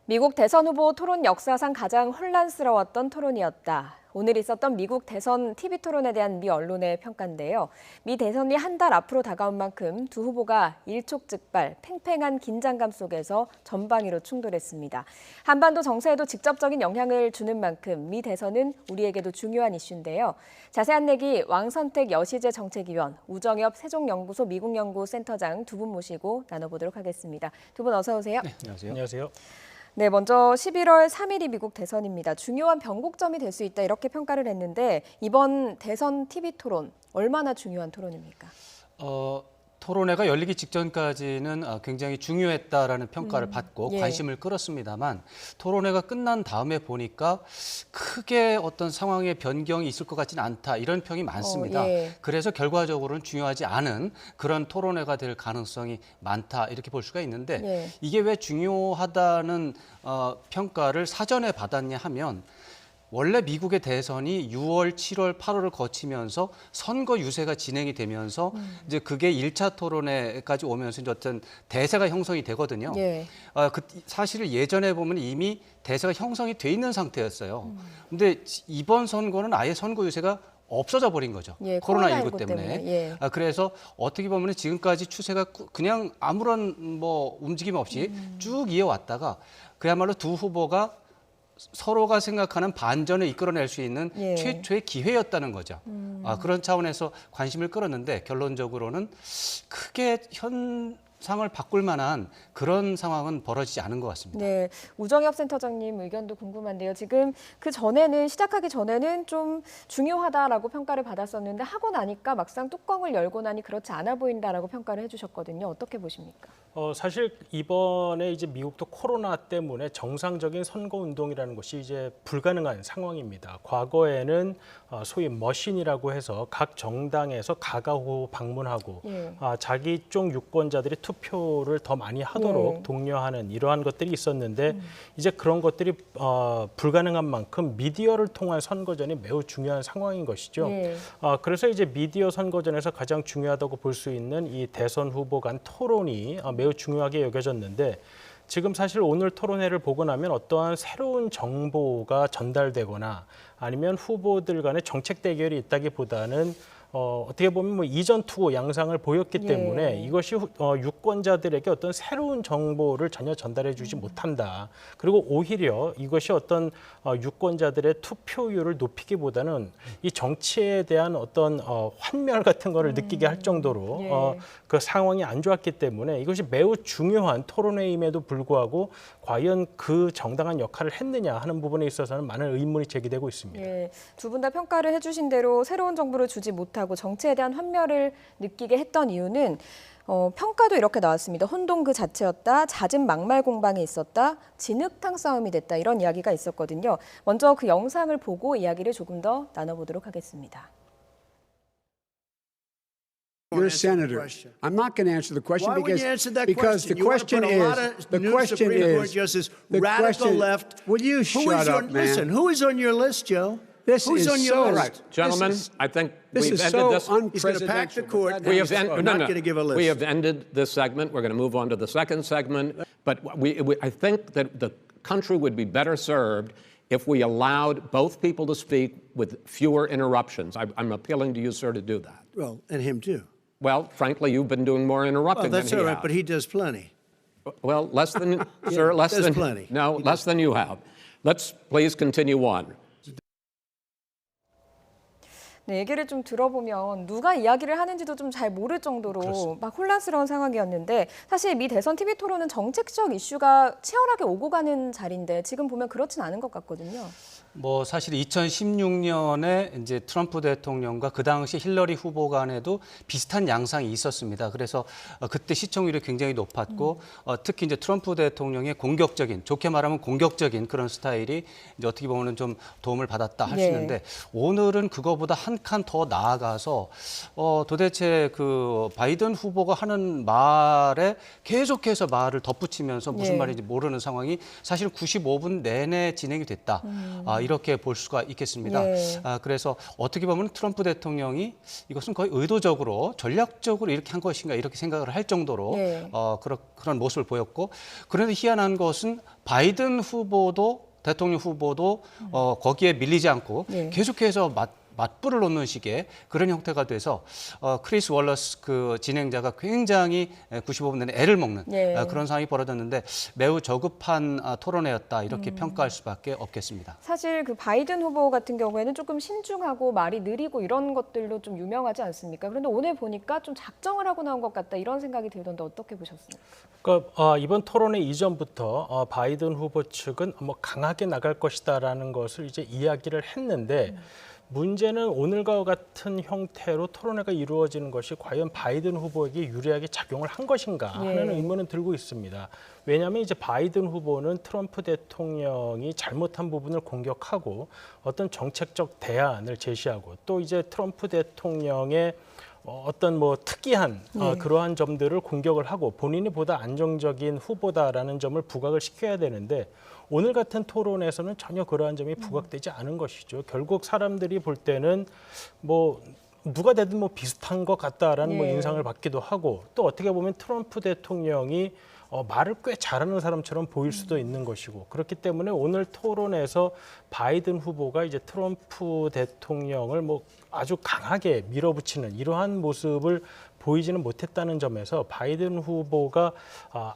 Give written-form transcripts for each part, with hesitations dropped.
미국 대선 후보 토론 역사상 가장 혼란스러웠던 토론이었다. 오늘 있었던 미국 대선 TV 토론에 대한 미 언론의 평가인데요. 미 대선이 한 달 앞으로 다가온 만큼 두 후보가 일촉즉발, 팽팽한 긴장감 속에서 전방위로 충돌했습니다. 한반도 정세에도 직접적인 영향을 주는 만큼 미 대선은 우리에게도 중요한 이슈인데요. 자세한 얘기 왕선택 여시재 정책위원, 우정엽 세종연구소 미국연구센터장 두 분 모시고 나눠보도록 하겠습니다. 두 분 어서 오세요. 네, 안녕하세요. 안녕하세요. 네, 먼저 11월 3일이 미국 대선입니다. 중요한 변곡점이 될 수 있다 이렇게 평가를 했는데 이번 대선 TV 토론 얼마나 중요한 토론입니까? 토론회가 열리기 직전까지는 굉장히 중요했다라는 평가를 받고 예. 관심을 끌었습니다만 토론회가 끝난 다음에 보니까 크게 어떤 상황의 변경이 있을 것 같지는 않다 이런 평이 많습니다. 예. 그래서 결과적으로는 중요하지 않은 그런 토론회가 될 가능성이 많다 이렇게 볼 수가 있는데 예. 이게 왜 중요하다는 평가를 사전에 받았냐 하면 원래 미국의 대선이 6월, 7월, 8월을 거치면서 선거 유세가 진행이 되면서 이제 그게 1차 토론회까지 오면서 이제 어떤 대세가 형성이 되거든요. 예. 사실 예전에 보면 이미 대세가 형성이 돼 있는 상태였어요. 근데 이번 선거는 아예 선거 유세가 없어져 버린 거죠. 예, 코로나19 코로나19 때문에. 예. 그래서 어떻게 보면 지금까지 추세가 그냥 아무런 움직임 없이 쭉 이어왔다가 그야말로 두 후보가 서로가 생각하는 반전을 이끌어낼 수 있는 예. 최초의 기회였다는 거죠. 그런 차원에서 관심을 끌었는데 결론적으로는 크게 현상을 바꿀 만한 그런 상황은 벌어지지 않은 것 같습니다. 네, 우정엽 센터장님 의견도 궁금한데요. 지금 그 전에는 시작하기 전에는 좀 중요하다라고 평가를 받았었는데 하고 나니까 막상 뚜껑을 열고 나니 그렇지 않아 보인다라고 평가를 해주셨거든요. 어떻게 보십니까? 사실 이번에 이제 미국도 코로나 때문에 정상적인 선거 운동이라는 것이 이제 불가능한 상황입니다. 과거에는 소위 머신이라고 해서 각 정당에서 가가호 방문하고 예. 자기 쪽 유권자들이 투표를 더 많이 하도록 예. 독려하는 이러한 것들이 있었는데 이제 그런 것들이 불가능한 만큼 미디어를 통한 선거전이 매우 중요한 상황인 것이죠. 예. 그래서 이제 미디어 선거전에서 가장 중요하다고 볼 수 있는 이 대선 후보 간 토론이 매우 중요하게 여겨졌는데 지금 사실 오늘 토론회를 보고 나면 어떠한 새로운 정보가 전달되거나 아니면 후보들 간의 정책 대결이 있다기보다는 어떻게 보면 이전 투고 양상을 보였기 예. 때문에 이것이 유권자들에게 어떤 새로운 정보를 전혀 전달해주지 못한다. 그리고 오히려 이것이 어떤 유권자들의 투표율을 높이기보다는 이 정치에 대한 어떤 환멸 같은 거를 느끼게 할 정도로 예. 그 상황이 안 좋았기 때문에 이것이 매우 중요한 토론회임에도 불구하고 과연 그 정당한 역할을 했느냐 하는 부분에 있어서는 많은 의문이 제기되고 있습니다. 예, 두 분 다 평가를 해주신 대로 새로운 정보를 주지 못하고 정치에 대한 환멸을 느끼게 했던 이유는 평가도 이렇게 나왔습니다. 혼동 그 자체였다, 잦은 막말 공방이 있었다, 진흙탕 싸움이 됐다 이런 이야기가 있었거든요. 먼저 그 영상을 보고 이야기를 조금 더 나눠보도록 하겠습니다. You're a senator. I'm not going to answer the question Why would you answer that because question? the question you want to put a lot of the new question Supreme Court is justice, the radical question, left. Will you shut up, man? Listen, who is on your list, Joe? This Who's is on your so list? right. Gentlemen, This is, I think this we've is ended so this. He's going to pack the unprecedented. court. We have I'm not going to give a list. We have ended this segment. We're going to move on to the second segment. But I think that the country would be better served if we allowed both people to speak with fewer interruptions. I'm appealing to you, sir, to do that. Well, and him too. Well, frankly, you've been doing more Well, interrupting that's than all he right, has. but he does plenty. Well, less than, sir, less there's than plenty. No, He less than you have. Let's please continue on. 네, 얘기를 좀 들어보면 누가 이야기를 하는지도 좀 잘 모를 정도로 그렇습니다. 막 혼란스러운 상황이었는데 사실 미 대선 TV 토론은 정책적 이슈가 치열하게 오고 가는 자리인데 지금 보면 그렇진 않은 것 같거든요. 사실 2016년에 이제 트럼프 대통령과 그 당시 힐러리 후보 간에도 비슷한 양상이 있었습니다. 그래서 그때 시청률이 굉장히 높았고 특히 이제 트럼프 대통령의 공격적인, 좋게 말하면 공격적인 그런 스타일이 이제 어떻게 보면 좀 도움을 받았다 할 수 예. 있는데 오늘은 그거보다 한 칸 더 나아가서 도대체 그 바이든 후보가 하는 말에 계속해서 말을 덧붙이면서 무슨 예. 말인지 모르는 상황이 사실 95분 내내 진행이 됐다. 이렇게 볼 수가 있겠습니다. 예. 그래서 어떻게 보면 트럼프 대통령이 이것은 거의 의도적으로 전략적으로 이렇게 한 것인가 이렇게 생각을 할 정도로 예. 그런 모습을 보였고 그런데 희한한 것은 바이든 후보도 대통령 후보도 거기에 밀리지 않고 예. 계속해서 맞불을 놓는 식의 그런 형태가 돼서 크리스 월러스 그 진행자가 굉장히 95분 내내 애를 먹는 예. 그런 상황이 벌어졌는데 매우 저급한 토론회였다 이렇게 평가할 수밖에 없겠습니다. 사실 그 바이든 후보 같은 경우에는 조금 신중하고 말이 느리고 이런 것들로 좀 유명하지 않습니까? 그런데 오늘 보니까 좀 작정을 하고 나온 것 같다 이런 생각이 들던데 어떻게 보셨습니까? 그러니까 이번 토론회 이전부터 바이든 후보 측은 뭐 강하게 나갈 것이다라는 것을 이제 이야기를 했는데 문제는 오늘과 같은 형태로 토론회가 이루어지는 것이 과연 바이든 후보에게 유리하게 작용을 한 것인가 하는 예. 의문은 들고 있습니다. 왜냐하면 이제 바이든 후보는 트럼프 대통령이 잘못한 부분을 공격하고 어떤 정책적 대안을 제시하고 또 이제 트럼프 대통령의 어떤 뭐 특이한 그러한 점들을 공격을 하고 본인이 보다 안정적인 후보다라는 점을 부각을 시켜야 되는데 오늘 같은 토론에서는 전혀 그러한 점이 부각되지 않은 것이죠. 결국 사람들이 볼 때는 뭐 누가 되든 뭐 비슷한 것 같다라는 뭐 예. 인상을 받기도 하고 또 어떻게 보면 트럼프 대통령이 말을 꽤 잘하는 사람처럼 보일 수도 있는 것이고 그렇기 때문에 오늘 토론에서 바이든 후보가 이제 트럼프 대통령을 뭐 아주 강하게 밀어붙이는 이러한 모습을 보이지는 못했다는 점에서 바이든 후보가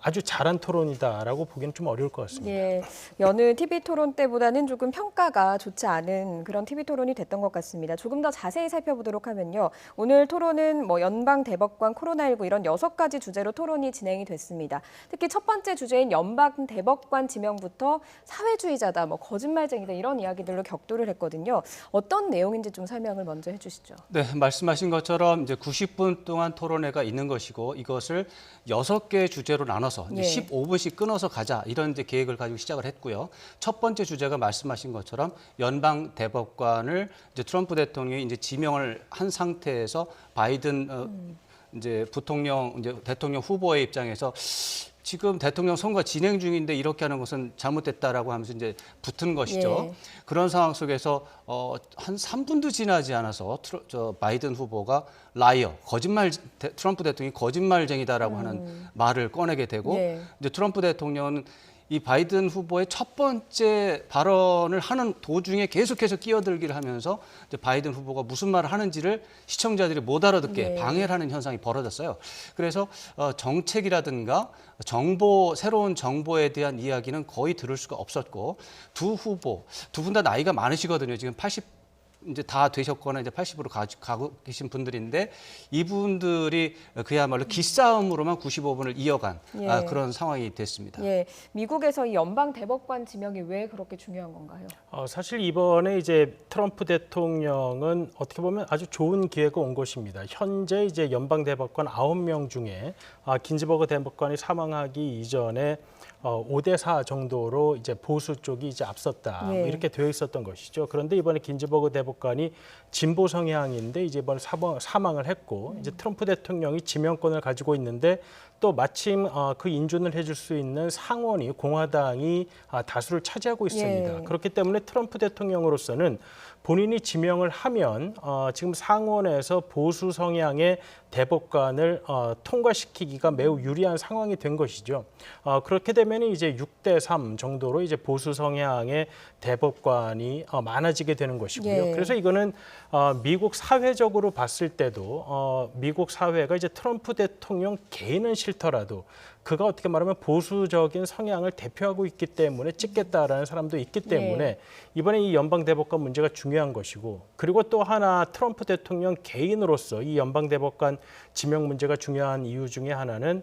아주 잘한 토론이다라고 보기는 좀 어려울 것 같습니다. 예, 여느 TV 토론 때보다는 조금 평가가 좋지 않은 그런 TV 토론이 됐던 것 같습니다. 조금 더 자세히 살펴보도록 하면요. 오늘 토론은 뭐 연방 대법관 코로나19 이런 6가지 주제로 토론이 진행이 됐습니다. 특히 첫 번째 주제인 연방 대법관 지명부터 사회주의자다, 뭐 거짓말쟁이다 이런 이야기들로 격돌을 했거든요. 어떤 내용인지 좀 설명을 먼저 해주시죠. 네, 말씀하신 것처럼 이제 90분 동안 토론회가 있는 것이고 이것을 6개의 주제로 나눠서 이제 예. 15분씩 끊어서 가자 이런 이제 계획을 가지고 시작을 했고요. 첫 번째 주제가 말씀하신 것처럼 연방 대법관을 이제 트럼프 대통령이 이제 지명을 한 상태에서 바이든 이제 부통령 이제 대통령 후보의 입장에서 지금 대통령 선거 진행 중인데 이렇게 하는 것은 잘못됐다라고 하면서 이제 붙은 것이죠. 예. 그런 상황 속에서 한 3분도 지나지 않아서 바이든 후보가 라이어, 트럼프 대통령이 거짓말쟁이다라고 하는 말을 꺼내게 되고 예. 이제 트럼프 대통령은 이 바이든 후보의 첫 번째 발언을 하는 도중에 계속해서 끼어들기를 하면서 이제 바이든 후보가 무슨 말을 하는지를 시청자들이 못 알아듣게 네. 방해를 하는 현상이 벌어졌어요. 그래서 정책이라든가 새로운 정보에 대한 이야기는 거의 들을 수가 없었고 두 후보, 두 분 다 나이가 많으시거든요. 지금 80 이제 다 되셨거나 이제 80으로 가고 계신 분들인데 이분들이 그야말로 기싸움으로만 95분을 이어간 예. 그런 상황이 됐습니다. 예, 미국에서 이 연방 대법관 지명이 왜 그렇게 중요한 건가요? 사실 이번에 이제 트럼프 대통령은 어떻게 보면 아주 좋은 기회가 온 것입니다. 현재 이제 연방 대법관 9명 중에 긴즈버그 대법관이 사망하기 이전에 5대4 정도로 이제 보수 쪽이 이제 앞섰다 예. 뭐 이렇게 되어 있었던 것이죠. 그런데 이번에 긴즈버그 대법관이 진보 성향인데 이제 이번에 사망을 했고 이제 트럼프 대통령이 지명권을 가지고 있는데 또 마침 그 인준을 해줄 수 있는 상원이 공화당이 다수를 차지하고 있습니다. 예. 그렇기 때문에 트럼프 대통령으로서는 본인이 지명을 하면 지금 상원에서 보수 성향의 대법관을 통과시키기가 매우 유리한 상황이 된 것이죠. 그렇게 되면 이제 6대3 정도로 이제 보수 성향의 대법관이 많아지게 되는 것이고요. 예. 그래서 이거는 미국 사회적으로 봤을 때도 미국 사회가 이제 트럼프 대통령 개인은 싫더라도 그가 어떻게 말하면 보수적인 성향을 대표하고 있기 때문에 찍겠다라는 사람도 있기 때문에 이번에 이 연방 대법관 문제가 중요한 것이고 그리고 또 하나 트럼프 대통령 개인으로서 이 연방 대법관 지명 문제가 중요한 이유 중에 하나는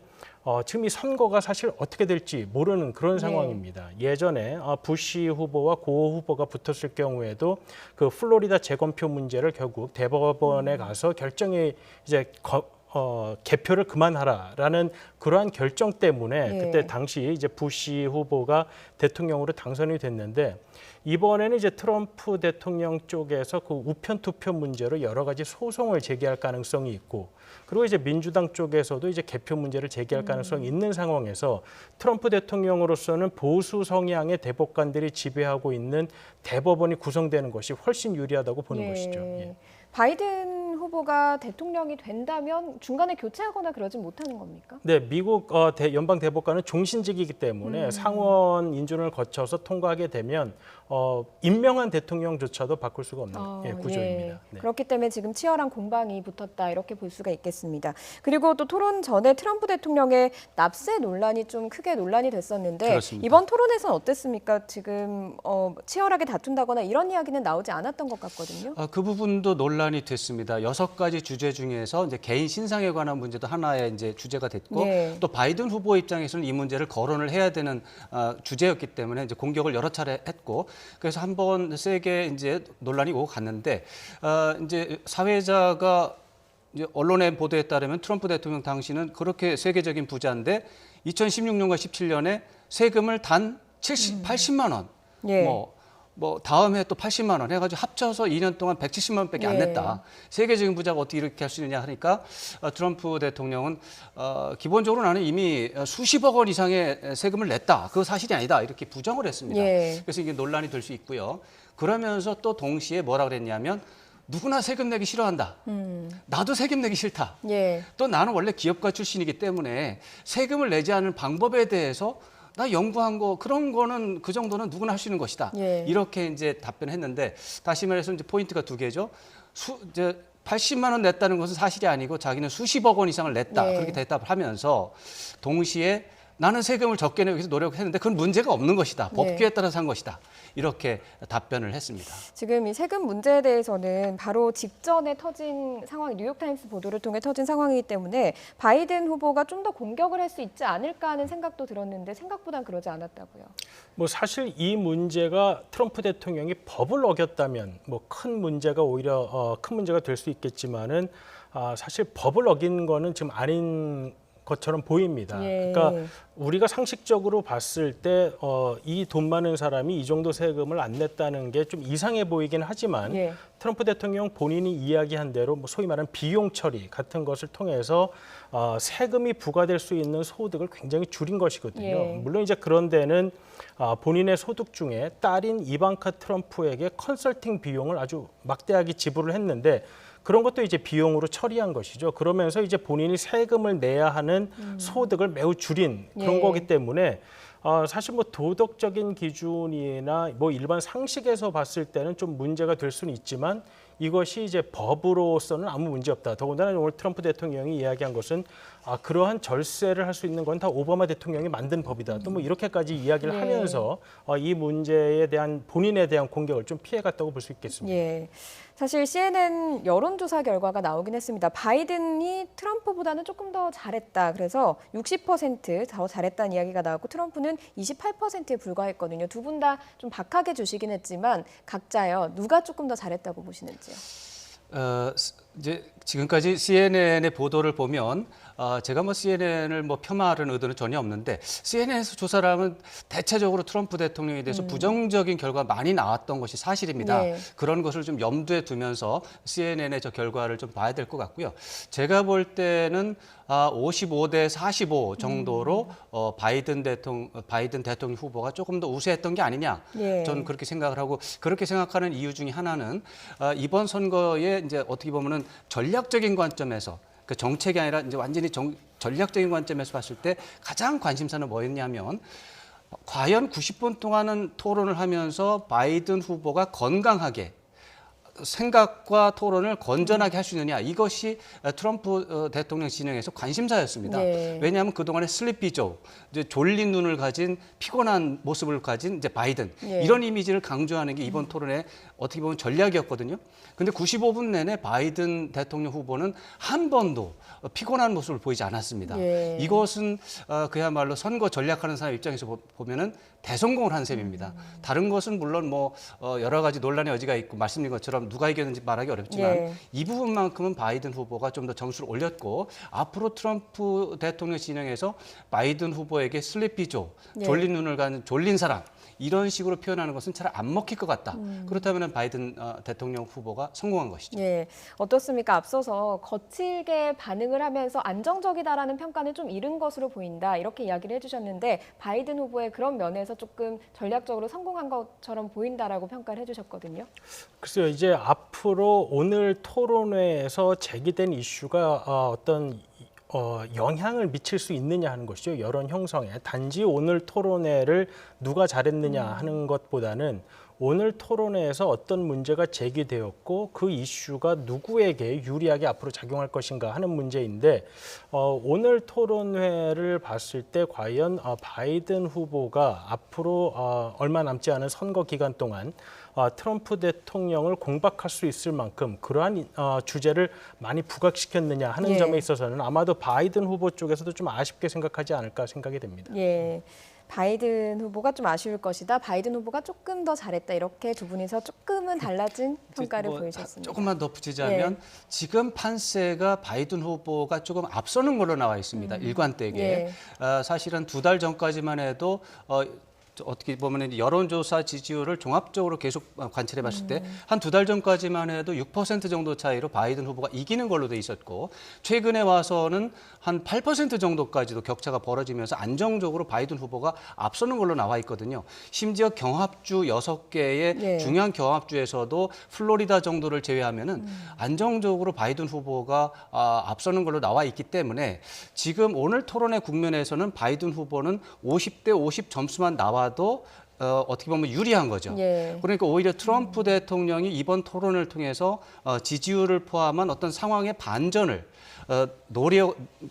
지금 이 선거가 사실 어떻게 될지 모르는 그런 상황입니다. 예전에 부시 후보와 고 후보가 붙었을 경우에도 그 플로리다 재검표 문제를 결국 대법원에 가서 결정이 이제 개표를 그만하라라는 그러한 결정 때문에 예. 그때 당시 이제 부시 후보가 대통령으로 당선이 됐는데 이번에는 이제 트럼프 대통령 쪽에서 그 우편 투표 문제로 여러 가지 소송을 제기할 가능성이 있고 그리고 이제 민주당 쪽에서도 이제 개표 문제를 제기할 가능성이 있는 상황에서 트럼프 대통령으로서는 보수 성향의 대법관들이 지배하고 있는 대법원이 구성되는 것이 훨씬 유리하다고 보는 것이죠. 예. 바이든 후보가 대통령이 된다면 중간에 교체하거나 그러진 못하는 겁니까? 네, 미국 연방 대법관은 종신직이기 때문에 상원 인준을 거쳐서 통과하게 되면 임명한 대통령조차도 바꿀 수가 없는 구조입니다. 네. 그렇기 때문에 지금 치열한 공방이 붙었다 이렇게 볼 수가 있겠습니다. 그리고 또 토론 전에 트럼프 대통령의 납세 논란이 좀 크게 논란이 됐었는데 그렇습니다. 이번 토론에서는 어땠습니까? 지금 치열하게 다툰다거나 이런 이야기는 나오지 않았던 것 같거든요. 그 부분도 논란이 됐습니다. 6가지 주제 중에서 이제 개인 신상에 관한 문제도 하나의 이제 주제가 됐고 네. 또 바이든 후보 입장에서는 이 문제를 거론을 해야 되는 주제였기 때문에 이제 공격을 여러 차례 했고 그래서 한번 세게 이제 논란이 오고 갔는데 이제 사회자가 이제 언론의 보도에 따르면 트럼프 대통령 당시는 그렇게 세계적인 부자인데 2016년과 17년에 세금을 단 80만 원, 예. 뭐 다음 해 또 80만 원 해가지고 합쳐서 2년 동안 170만 원밖에 안 예. 냈다. 세계적인 부자가 어떻게 이렇게 할 수 있느냐 하니까 트럼프 대통령은 기본적으로 나는 이미 수십억 원 이상의 세금을 냈다. 그거 사실이 아니다. 이렇게 부정을 했습니다. 예. 그래서 이게 논란이 될 수 있고요. 그러면서 또 동시에 뭐라 그랬냐면 누구나 세금 내기 싫어한다. 나도 세금 내기 싫다. 예. 또 나는 원래 기업가 출신이기 때문에 세금을 내지 않은 방법에 대해서 나 연구한 거 그런 거는 그 정도는 누구나 할 수 있는 것이다. 예. 이렇게 이제 답변했는데 다시 말해서 이제 포인트가 두 개죠. 이제 80만 원 냈다는 것은 사실이 아니고 자기는 수십억 원 이상을 냈다. 예. 그렇게 대답을 하면서 동시에 나는 세금을 적게 내기 위해서 노력했는데 그건 문제가 없는 것이다. 법규에 따라서 한 것이다. 이렇게 답변을 했습니다. 지금 이 세금 문제에 대해서는 바로 직전에 터진 상황, 뉴욕타임스 보도를 통해 터진 상황이기 때문에 바이든 후보가 좀 더 공격을 할 수 있지 않을까 하는 생각도 들었는데 생각보단 그러지 않았다고요. 뭐 사실 이 문제가 트럼프 대통령이 법을 어겼다면 뭐 큰 문제가 오히려 큰 문제가 될 수 있겠지만은 사실 법을 어긴 거는 지금 아닌 것처럼 보입니다. 예. 그러니까 우리가 상식적으로 봤을 때 이 돈 많은 사람이 이 정도 세금을 안 냈다는 게 좀 이상해 보이긴 하지만 예. 트럼프 대통령 본인이 이야기한 대로 뭐 소위 말하는 비용 처리 같은 것을 통해서 세금이 부과될 수 있는 소득을 굉장히 줄인 것이거든요. 예. 물론 이제 그런 데는 본인의 소득 중에 딸인 이방카 트럼프에게 컨설팅 비용을 아주 막대하게 지불을 했는데 그런 것도 이제 비용으로 처리한 것이죠. 그러면서 이제 본인이 세금을 내야 하는 소득을 매우 줄인 그런 예. 거기 때문에 사실 뭐 도덕적인 기준이나 뭐 일반 상식에서 봤을 때는 좀 문제가 될 수는 있지만 이것이 이제 법으로서는 아무 문제 없다. 더군다나 오늘 트럼프 대통령이 이야기한 것은 그러한 절세를 할 수 있는 건 다 오바마 대통령이 만든 법이다. 또 뭐 이렇게까지 이야기를 네. 하면서 이 문제에 대한 본인에 대한 공격을 좀 피해갔다고 볼 수 있겠습니다. 예. 사실 CNN 여론조사 결과가 나오긴 했습니다. 바이든이 트럼프보다는 조금 더 잘했다. 그래서 60%더 잘했다는 이야기가 나왔고 트럼프는 28%에 불과했거든요. 두 분 다 좀 박하게 주시긴 했지만 각자요. 누가 조금 더 잘했다고 보시는지요? 이제 지금까지 CNN의 보도를 보면 제가 뭐 CNN을 뭐 폄하하는 의도는 전혀 없는데 CNN에서 조사를 하면 대체적으로 트럼프 대통령에 대해서 부정적인 결과가 많이 나왔던 것이 사실입니다. 네. 그런 것을 좀 염두에 두면서 CNN의 저 결과를 좀 봐야 될 것 같고요. 제가 볼 때는 55대 45 정도로 바이든 대통령 후보가 조금 더 우세했던 게 아니냐. 예. 저는 그렇게 생각을 하고 그렇게 생각하는 이유 중에 하나는 이번 선거에 이제 어떻게 보면은 전략적인 관점에서 그 정책이 아니라 이제 완전히 전략적인 관점에서 봤을 때 가장 관심사는 뭐였냐면 과연 90분 동안은 토론을 하면서 바이든 후보가 건강하게 생각과 토론을 건전하게 할 수 있느냐 이것이 트럼프 대통령 진영에서 관심사였습니다. 네. 왜냐하면 그동안에 슬리피조, 이제 졸린 눈을 가진 피곤한 모습을 가진 이제 바이든 네. 이런 이미지를 강조하는 게 이번 토론의 어떻게 보면 전략이었거든요. 근데 95분 내내 바이든 대통령 후보는 한 번도 피곤한 모습을 보이지 않았습니다. 네. 이것은 그야말로 선거 전략하는 사람 입장에서 보면은 대성공을 한 셈입니다. 다른 것은 물론 뭐 여러 가지 논란의 여지가 있고 말씀드린 것처럼 누가 이겼는지 말하기 어렵지만 예. 이 부분만큼은 바이든 후보가 좀 더 점수를 올렸고 앞으로 트럼프 대통령 진영에서 바이든 후보에게 슬리피조, 예. 졸린 눈을 가는 졸린 사람 이런 식으로 표현하는 것은 잘 안 먹힐 것 같다. 그렇다면 바이든 대통령 후보가 성공한 것이죠. 예, 어떻습니까? 앞서서 거칠게 반응을 하면서 안정적이다라는 평가는 좀 이른 것으로 보인다. 이렇게 이야기를 해주셨는데 바이든 후보의 그런 면에서 조금 전략적으로 성공한 것처럼 보인다라고 평가를 해주셨거든요. 글쎄요, 이제 앞으로 오늘 토론회에서 제기된 이슈가 어떤 영향을 미칠 수 있느냐 하는 것이죠. 여론 형성에. 단지 오늘 토론회를 누가 잘했느냐 하는 것보다는 오늘 토론회에서 어떤 문제가 제기되었고 그 이슈가 누구에게 유리하게 앞으로 작용할 것인가 하는 문제인데 오늘 토론회를 봤을 때 과연 바이든 후보가 앞으로 얼마 남지 않은 선거 기간 동안 트럼프 대통령을 공박할 수 있을 만큼 그러한 주제를 많이 부각시켰느냐 하는 예. 점에 있어서는 아마도 바이든 후보 쪽에서도 좀 아쉽게 생각하지 않을까 생각이 됩니다. 예. 바이든 후보가 좀 아쉬울 것이다. 바이든 후보가 조금 더 잘했다. 이렇게 두 분이서 조금은 달라진 평가를 뭐 보이셨습니다. 조금만 더 붙이자면 예. 지금 판세가 바이든 후보가 조금 앞서는 걸로 나와 있습니다. 일관되게. 예. 사실은 2달 전까지만 해도 어떻게 보면 이제 여론조사 지지율을 종합적으로 계속 관찰해 봤을 때 한 2달 전까지만 해도 6% 정도 차이로 바이든 후보가 이기는 걸로 돼 있었고 최근에 와서는 한 8% 정도까지도 격차가 벌어지면서 안정적으로 바이든 후보가 앞서는 걸로 나와 있거든요. 심지어 경합주 6개의 네. 중요한 경합주에서도 플로리다 정도를 제외하면은 안정적으로 바이든 후보가 앞서는 걸로 나와 있기 때문에 지금 오늘 토론회 국면에서는 바이든 후보는 50대 50 점수만 나와도 어떻게 보면 유리한 거죠. 예. 그러니까 오히려 트럼프 대통령이 이번 토론을 통해서 지지율을 포함한 어떤 상황의 반전을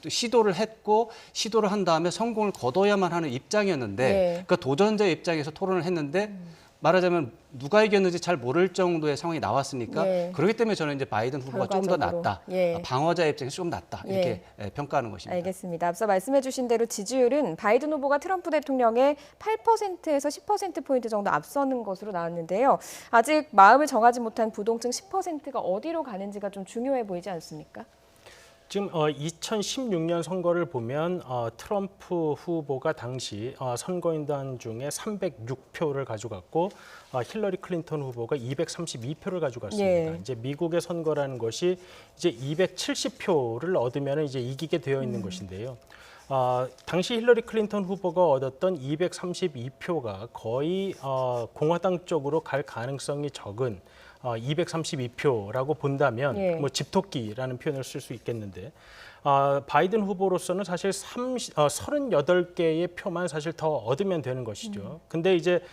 시도를 했고 시도를 한 다음에 성공을 거둬야만 하는 입장이었는데 네. 그러니까 도전자 입장에서 토론을 했는데 말하자면 누가 이겼는지 잘 모를 정도의 상황이 나왔으니까 예. 그렇기 때문에 저는 이제 바이든 후보가 좀 더 결과적으로. 낫다. 예. 방어자 입장에서 좀 낫다. 이렇게 평가하는 것입니다. 알겠습니다. 앞서 말씀해 주신 대로 지지율은 바이든 후보가 트럼프 대통령의 8%에서 10%포인트 정도 앞서는 것으로 나왔는데요. 아직 마음을 정하지 못한 부동층 10%가 어디로 가는지가 좀 중요해 보이지 않습니까? 지금 2016년 선거를 보면 트럼프 후보가 당시 선거인단 중에 306표를 가져갔고 힐러리 클린턴 후보가 232표를 가져갔습니다. 예. 이제 미국의 선거라는 것이 이제 270표를 얻으면 이제 이기게 되어 있는 것인데요. 당시 힐러리 클린턴 후보가 얻었던 232표가 거의 공화당 쪽으로 갈 가능성이 적은 232표라고 본다면 예. 뭐 집토끼라는 표현을 쓸 수 있겠는데 바이든 후보로서는 사실 38개의 표만 사실 더 얻으면 되는 것이죠. 근데 이제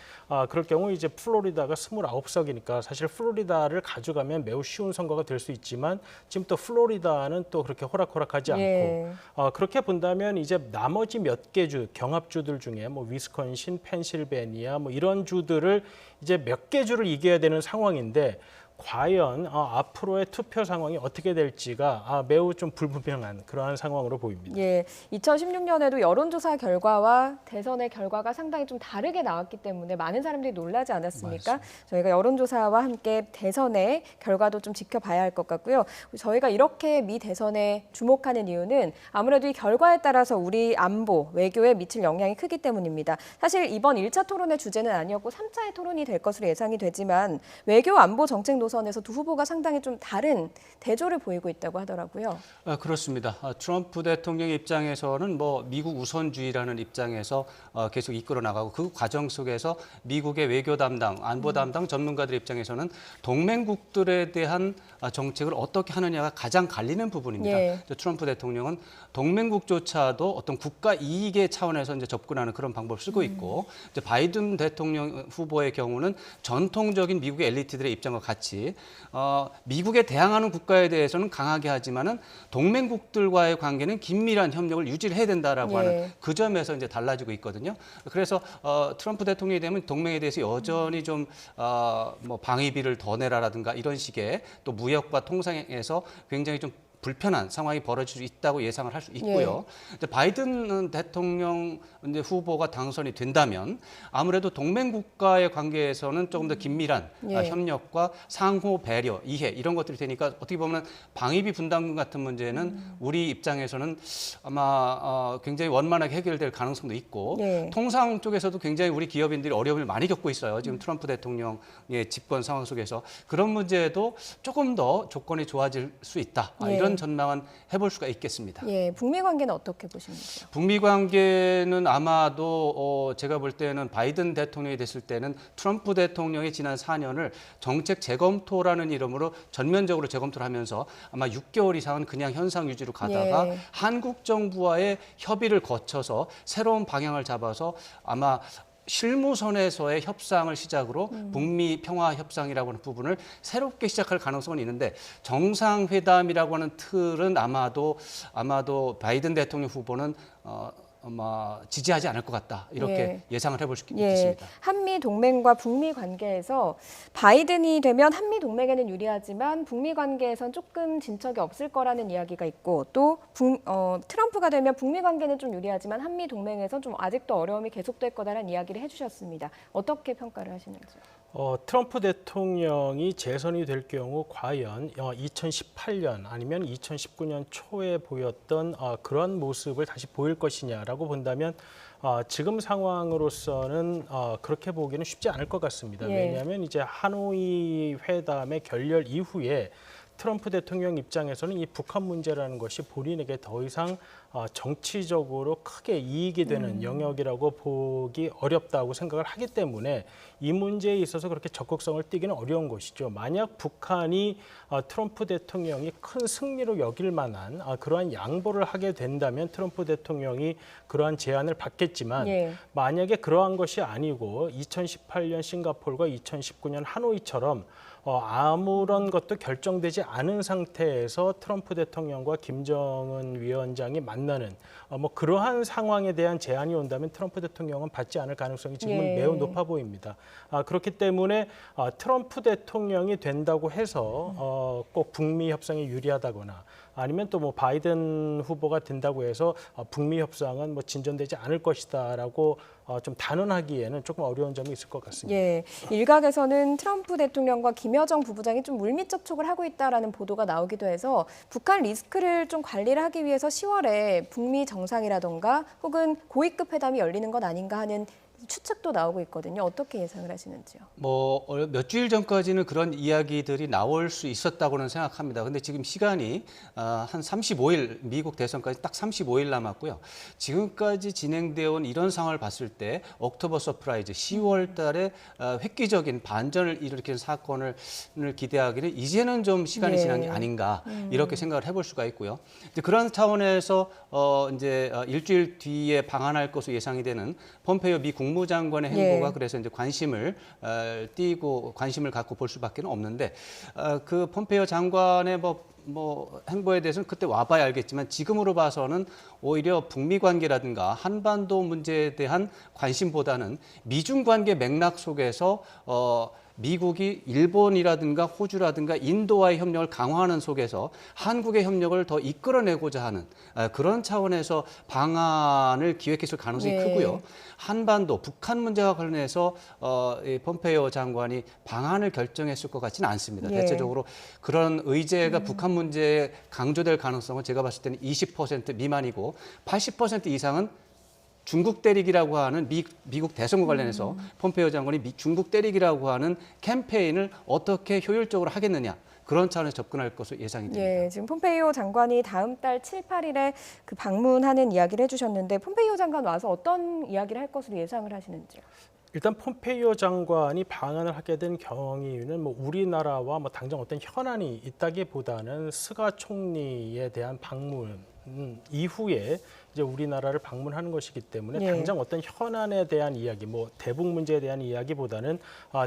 그럴 경우 이제 플로리다가 29석이니까 사실 플로리다를 가져가면 매우 쉬운 선거가 될 수 있지만 지금 또 플로리다는 또 그렇게 호락호락하지 않고 예. 그렇게 본다면 이제 나머지 몇 개 주, 경합주들 중에 뭐 위스콘신, 펜실베니아 뭐 이런 주들을 이제 몇 개 주를 이겨야 되는 상황인데 과연 앞으로의 투표 상황이 어떻게 될지가 매우 좀 불분명한 그러한 상황으로 보입니다. 예, 2016년에도 여론조사 결과와 대선의 결과가 상당히 좀 다르게 나왔기 때문에 많은 사람들이 놀라지 않았습니까? 저희가 여론조사와 함께 대선의 결과도 좀 지켜봐야 할 것 같고요. 저희가 이렇게 미 대선에 주목하는 이유는 아무래도 이 결과에 따라서 우리 안보, 외교에 미칠 영향이 크기 때문입니다. 사실 이번 1차 토론의 주제는 아니었고 3차의 토론이 될 것으로 예상이 되지만 외교 안보 정책 노선에서 두 후보가 상당히 좀 다른 대조를 보이고 있다고 하더라고요. 그렇습니다. 트럼프 대통령의 입장에서는 뭐 미국 우선주의라는 입장에서 계속 이끌어 나가고 그 과정 속에서 미국의 외교 담당, 안보 담당 전문가들 입장에서는 동맹국들에 대한 정책을 어떻게 하느냐가 가장 갈리는 부분입니다. 예. 트럼프 대통령은 동맹국조차도 어떤 국가 이익의 차원에서 이제 접근하는 그런 방법을 쓰고 있고 이제 바이든 대통령 후보의 경우는 전통적인 미국의 엘리트들의 입장과 같이 미국에 대항하는 국가에 대해서는 강하게 하지만은 동맹국들과의 관계는 긴밀한 협력을 유지를 해야 된다라고 예. 하는 그 점에서 이제 달라지고 있거든요. 그래서 트럼프 대통령이 되면 동맹에 대해서 여전히 좀 뭐 방위비를 더 내라라든가 이런 식의 또 무역과 통상에서 굉장히 좀 불편한 상황이 벌어질 수 있다고 예상을 할 수 있고요. 이제 바이든 대통령 이제 후보가 당선이 된다면 아무래도 동맹 국가의 관계에서는 조금 더 긴밀한 협력과 상호 배려, 이해 이런 것들이 되니까 어떻게 보면 방위비 분담금 같은 문제는 우리 입장에서는 아마 굉장히 원만하게 해결될 가능성도 있고 통상 쪽에서도 굉장히 우리 기업인들이 어려움을 많이 겪고 있어요. 지금 트럼프 대통령의 집권 상황 속에서 그런 문제도 조금 더 조건이 좋아질 수 있다. 이런 전망은 해볼 수가 있겠습니다. 북미 관계는 어떻게 보십니까? 북미 관계는 아마도 제가 볼 때는 바이든 대통령이 됐을 때는 트럼프 대통령의 지난 4년을 정책 재검토라는 이름으로 전면적으로 재검토를 하면서 아마 6개월 이상은 그냥 현상 유지로 가다가 한국 정부와의 협의를 거쳐서 새로운 방향을 잡아서 아마 실무선에서의 협상을 시작으로 북미 평화 협상이라고 하는 부분을 새롭게 시작할 가능성은 있는데 정상회담이라고 하는 틀은 아마도 바이든 대통령 후보는 아마 지지하지 않을 것 같다. 이렇게 예상을 해볼 수 있겠습니다. 한미 동맹과 북미 관계에서 바이든이 되면 한미 동맹에는 유리하지만 북미 관계에선 조금 진척이 없을 거라는 이야기가 있고 또 트럼프가 되면 북미 관계는 좀 유리하지만 한미 동맹에선 좀 아직도 어려움이 계속될 거다라는 이야기를 해주셨습니다. 어떻게 평가를 하시는지요? 트럼프 대통령이 재선이 될 경우 과연 2018년 아니면 2019년 초에 보였던 그런 모습을 다시 보일 것이냐라고 본다면 지금 상황으로서는 그렇게 보기는 쉽지 않을 것 같습니다. 왜냐하면 이제 하노이 회담의 결렬 이후에 트럼프 대통령 입장에서는 이 북한 문제라는 것이 본인에게 더 이상 정치적으로 크게 이익이 되는 영역이라고 보기 어렵다고 생각을 하기 때문에 이 문제에 있어서 그렇게 적극성을 띠기는 어려운 것이죠. 만약 북한이 트럼프 대통령이 큰 승리로 여길 만한 그러한 양보를 하게 된다면 트럼프 대통령이 그러한 제안을 받겠지만 만약에 그러한 것이 아니고 2018년 싱가포르가 2019년 하노이처럼 아무런 것도 결정되지 않은 상태에서 트럼프 대통령과 김정은 위원장이 만나는 뭐 그러한 상황에 대한 제안이 온다면 트럼프 대통령은 받지 않을 가능성이 지금은 매우 높아 보입니다. 그렇기 때문에 트럼프 대통령이 된다고 해서 꼭 북미 협상에 유리하다거나 아니면 또 뭐 바이든 후보가 된다고 해서 북미 협상은 뭐 진전되지 않을 것이다라고 좀 단언하기에는 조금 어려운 점이 있을 것 같습니다. 일각에서는 트럼프 대통령과 김여정 부부장이 좀 물밑 접촉을 하고 있다라는 보도가 나오기도 해서 북한 리스크를 좀 관리를 하기 위해서 10월에 북미 정상이라던가 혹은 고위급 회담이 열리는 것 아닌가 하는 추측도 나오고 있거든요. 어떻게 예상을 하시는지요? 뭐 몇 주일 전까지는 그런 이야기들이 나올 수 있었다고는 생각합니다. 근데 지금 시간이 한 35일 미국 대선까지 딱 35일 남았고요. 지금까지 진행되어 온 이런 상황을 봤을 때 옥토버 서프라이즈 10월 달에 획기적인 반전을 일으키는 사건을 기대하기는 이제는 좀 시간이 지난 게 아닌가 이렇게 생각을 해볼 수가 있고요. 이제 그런 차원에서 이제 일주일 뒤에 방한할 것으로 예상이 되는 폼페이오 미 국무장관의 행보가 그래서 이제 관심을 갖고 볼 수밖에 없는데 그 폼페이오 장관의 뭐 행보에 대해서는 그때 와봐야 알겠지만 지금으로 봐서는 오히려 북미 관계라든가 한반도 문제에 대한 관심보다는 미중 관계 맥락 속에서 미국이 일본이라든가 호주라든가 인도와의 협력을 강화하는 속에서 한국의 협력을 더 이끌어내고자 하는 그런 차원에서 방안을 기획했을 가능성이 크고요. 한반도, 북한 문제와 관련해서 폼페이오 장관이 방안을 결정했을 것 같지는 않습니다. 대체적으로 그런 의제가 북한 문제에 강조될 가능성은 제가 봤을 때는 20% 미만이고 80% 이상은 중국 때리기라고 하는 미국 대선과 관련해서 pom페이오 장관이 중국 때리기라고 하는 캠페인을 어떻게 효율적으로 하겠느냐 그런 차원에서 접근할 것으로 예상이 됩니다. 지금 폼페이오 장관이 다음 달 7, 8일에 그 방문하는 이야기를 해주셨는데 폼페이오 장관 와서 어떤 이야기를 할 것으로 예상을 하시는지요? 일단 폼페이오 장관이 방한을 하게 된 경위는 뭐 우리나라와 뭐 당장 어떤 현안이 있다기보다는 스가 총리에 대한 방문 이후에 이제 우리나라를 방문하는 것이기 때문에 당장 어떤 현안에 대한 이야기, 뭐 대북 문제에 대한 이야기보다는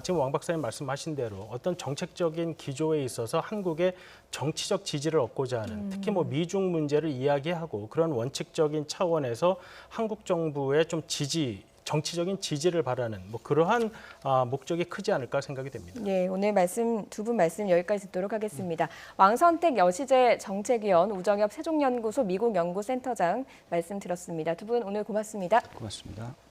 지금 왕 박사님 말씀하신 대로 어떤 정책적인 기조에 있어서 한국의 정치적 지지를 얻고자 하는 특히 뭐 미중 문제를 이야기하고 그런 원칙적인 차원에서 한국 정부의 좀 지지 정치적인 지지를 바라는 뭐 그러한 목적이 크지 않을까 생각이 됩니다. 예, 오늘 두 분 말씀 여기까지 듣도록 하겠습니다. 왕선택 여시재 정책위원, 우정엽 세종연구소 미국연구센터장 말씀 들었습니다. 두 분 오늘 고맙습니다. 고맙습니다.